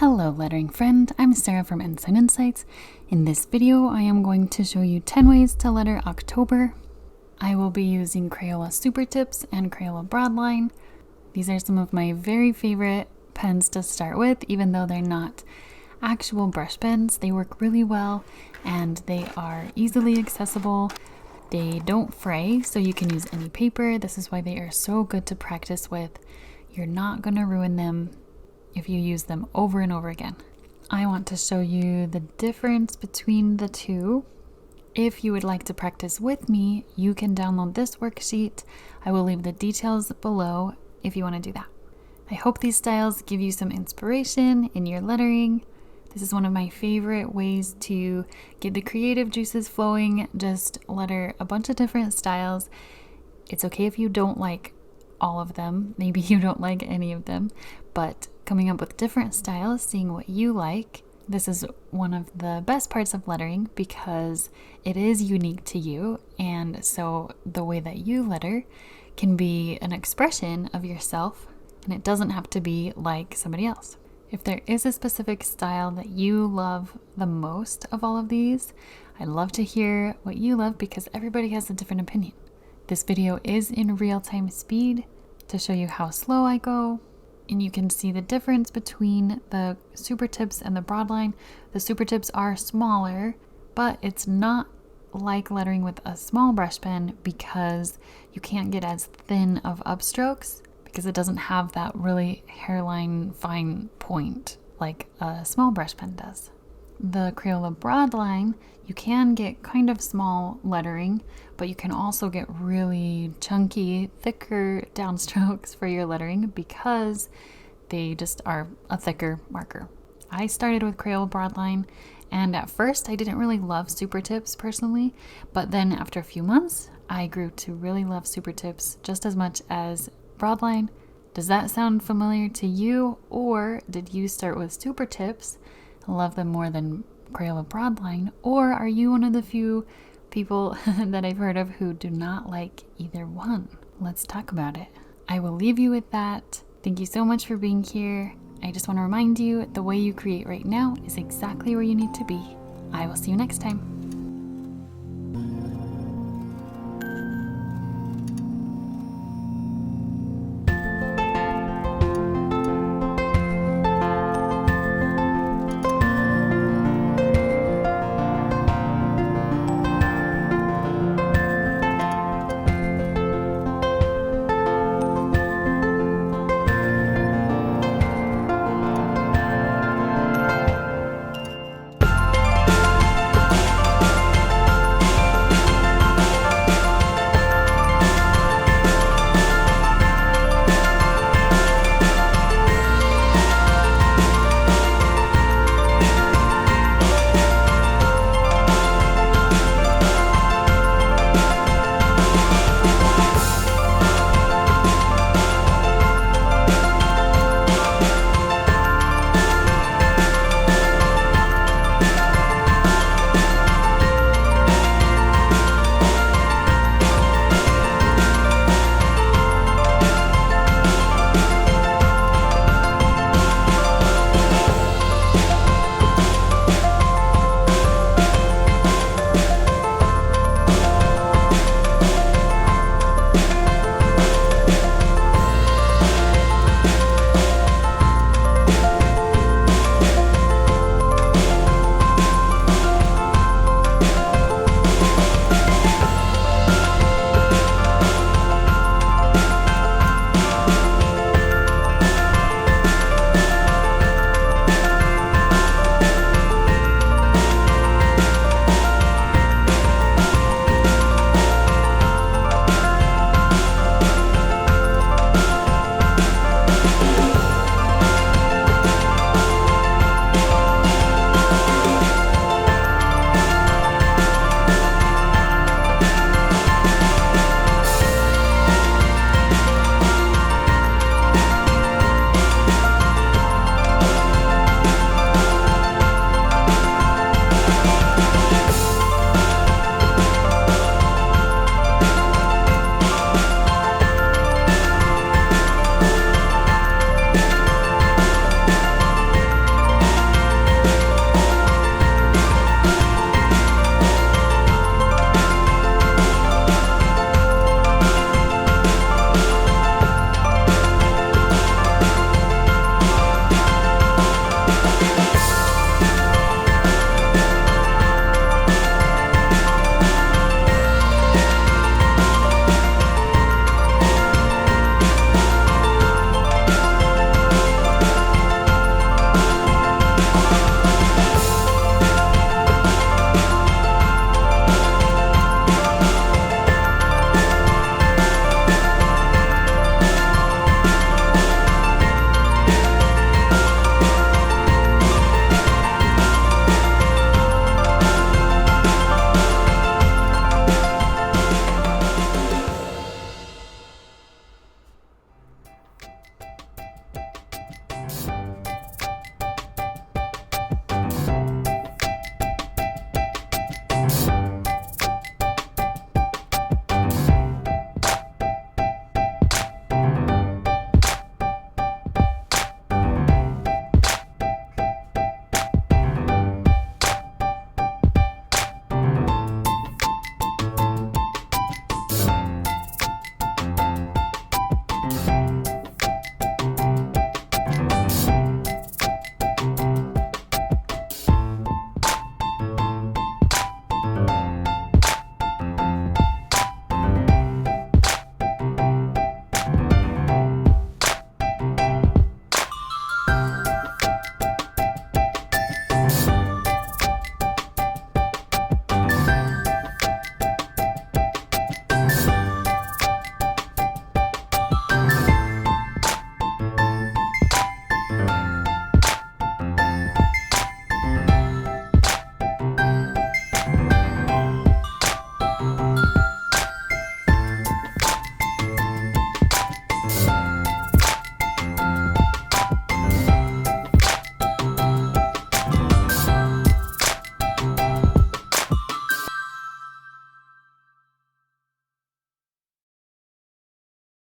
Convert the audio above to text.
Hello lettering friend, I'm Sarah from Ensign Insights. In this video, I am going to show you 10 ways to letter October. I will be using Crayola Super Tips and Crayola Broadline. These are some of my very favorite pens to start with, even though they're not actual brush pens. They work really well and they are easily accessible. They don't fray, so you can use any paper. This is why they are so good to practice with. You're not going to ruin them if you use them over and over again. I want to show you the difference between the two. If you would like to practice with me, you can download this worksheet. I will leave the details below if you want to do that. I hope these styles give you some inspiration in your lettering. This is one of my favorite ways to get the creative juices flowing. Just letter a bunch of different styles. It's okay if you don't like all of them. Maybe you don't like any of them, but coming up with different styles, seeing what you like. This is one of the best parts of lettering because it is unique to you, and so the way that you letter can be an expression of yourself, and it doesn't have to be like somebody else. If there is a specific style that you love the most of all of these, I'd love to hear what you love because everybody has a different opinion. This video is in real-time speed to show you how slow I go, and you can see the difference between the Super Tips and the Broadline. The Super Tips are smaller, but it's not like lettering with a small brush pen because you can't get as thin of upstrokes because it doesn't have that really hairline fine point like a small brush pen does. The Crayola Broadline, you can get kind of small lettering, but you can also get really chunky, thicker downstrokes for your lettering because they just are a thicker marker. I started with Crayola Broadline, and at first I didn't really love Super Tips personally, but then after a few months, I grew to really love Super Tips just as much as Broadline. Does that sound familiar to you, or did you start with Super Tips? Love them more than Crayola Broadline, or are you one of the few people that I've heard of who do not like either one? Let's talk about it. I will leave you with that. Thank you so much for being here. I just want to remind you the way you create right now is exactly where you need to be. I will see you next time.